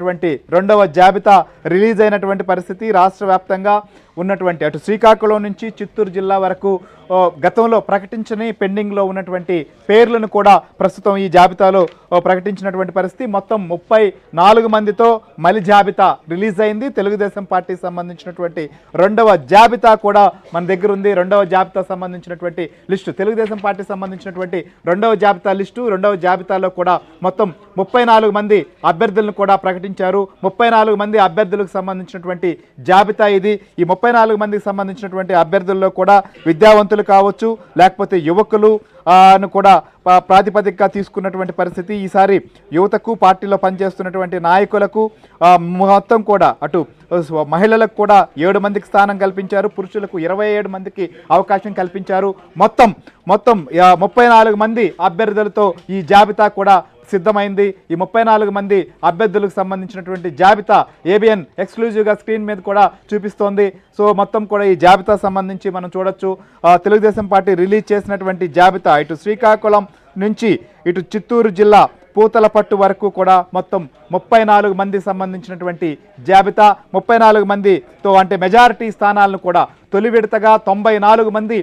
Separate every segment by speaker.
Speaker 1: రెండవ జాబితా రిలీజ్ అయినటువంటి పరిస్థితి రాష్ట్ర వ్యాప్తంగా ఉన్నటువంటి అటు శ్రీకాకుళం నుంచి చిత్తూరు జిల్లా వరకు గతంలో ప్రకటించని పెండింగ్లో ఉన్నటువంటి పేర్లను కూడా ప్రస్తుతం ఈ జాబితాలో ప్రకటించినటువంటి పరిస్థితి. మొత్తం 34 మందితో మలి జాబితా రిలీజ్ అయింది. తెలుగుదేశం పార్టీకి సంబంధించినటువంటి రెండవ జాబితా కూడా మన దగ్గర ఉంది. రెండవ జాబితా సంబంధించినటువంటి లిస్టు తెలుగుదేశం పార్టీకి సంబంధించినటువంటి రెండవ జాబితా లిస్టు. రెండవ జాబితాలో కూడా మొత్తం 34 మంది అభ్యర్థులను కూడా ప్రకటించారు. 34 మంది అభ్యర్థులకు సంబంధించినటువంటి జాబితా ఇది. ఈ 34 మందికి సంబంధించినటువంటి అభ్యర్థుల్లో కూడా విద్యావంతులు కావచ్చు, లేకపోతే యువకులు కూడా ప్రాతిపదికగా తీసుకున్నటువంటి పరిస్థితి. ఈసారి యువతకు, పార్టీలో పనిచేస్తున్నటువంటి నాయకులకు మొత్తం కూడా అటు మహిళలకు కూడా 7 మందికి స్థానం కల్పించారు, పురుషులకు 27 మందికి అవకాశం కల్పించారు. మొత్తం 34 మంది అభ్యర్థులతో ఈ జాబితా కూడా సిద్ధమైంది. ఈ 34 మంది అభ్యర్థులకు సంబంధించినటువంటి జాబితా ఏబిఎన్ ఎక్స్క్లూజివ్గా స్క్రీన్ మీద కూడా చూపిస్తోంది. సో మొత్తం కూడా ఈ జాబితా సంబంధించి మనం చూడొచ్చు. తెలుగుదేశం పార్టీ రిలీజ్ చేసినటువంటి జాబితా ఇటు శ్రీకాకుళం నుంచి ఇటు చిత్తూరు జిల్లా పూతలపట్టు వరకు కూడా మొత్తం 34 మంది సంబంధించినటువంటి జాబితా. 34 మందితో అంటే మెజారిటీ స్థానాలను కూడా తొలి విడతగా 94 మంది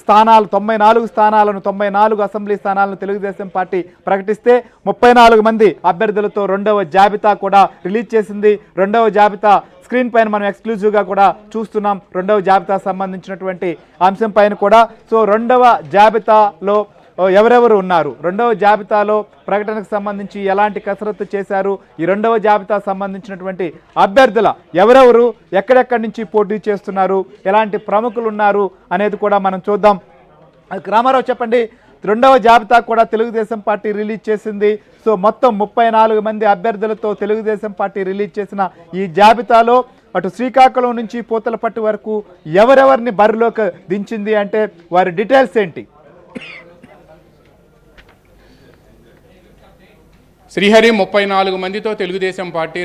Speaker 1: స్థానాలు 94 స్థానాలను 94 అసెంబ్లీ స్థానాలను తెలుగుదేశం పార్టీ ప్రకటిస్తే 34 మంది అభ్యర్థులతో రెండవ జాబితా కూడా రిలీజ్ చేసింది. రెండవ జాబితా స్క్రీన్ పైన మనం ఎక్స్క్లూజివ్గా కూడా చూస్తున్నాం. రెండవ జాబితా సంబంధించినటువంటి అంశం పైన కూడా. సో రెండవ జాబితాలో ఎవరెవరు ఉన్నారు, రెండవ జాబితాలో ప్రకటనకు సంబంధించి ఎలాంటి కసరత్తు చేశారు, ఈ రెండవ జాబితా సంబంధించినటువంటి అభ్యర్థుల ఎవరెవరు ఎక్కడెక్కడి నుంచి పోటీ చేస్తున్నారు, ఎలాంటి ప్రముఖులు ఉన్నారు అనేది కూడా మనం చూద్దాం. రామారావు చెప్పండి, రెండవ జాబితా కూడా తెలుగుదేశం పార్టీ రిలీజ్ చేసింది. సో మొత్తం 34 మంది అభ్యర్థులతో తెలుగుదేశం పార్టీ రిలీజ్ చేసిన ఈ జాబితాలో అటు శ్రీకాకుళం నుంచి పూతలపట్టు వరకు ఎవరెవరిని బరిలోకి దించింది అంటే వారి డీటెయిల్స్ ఏంటి?
Speaker 2: శ్రీహరి 34 మందితో తెలుగుదేశం పార్టీ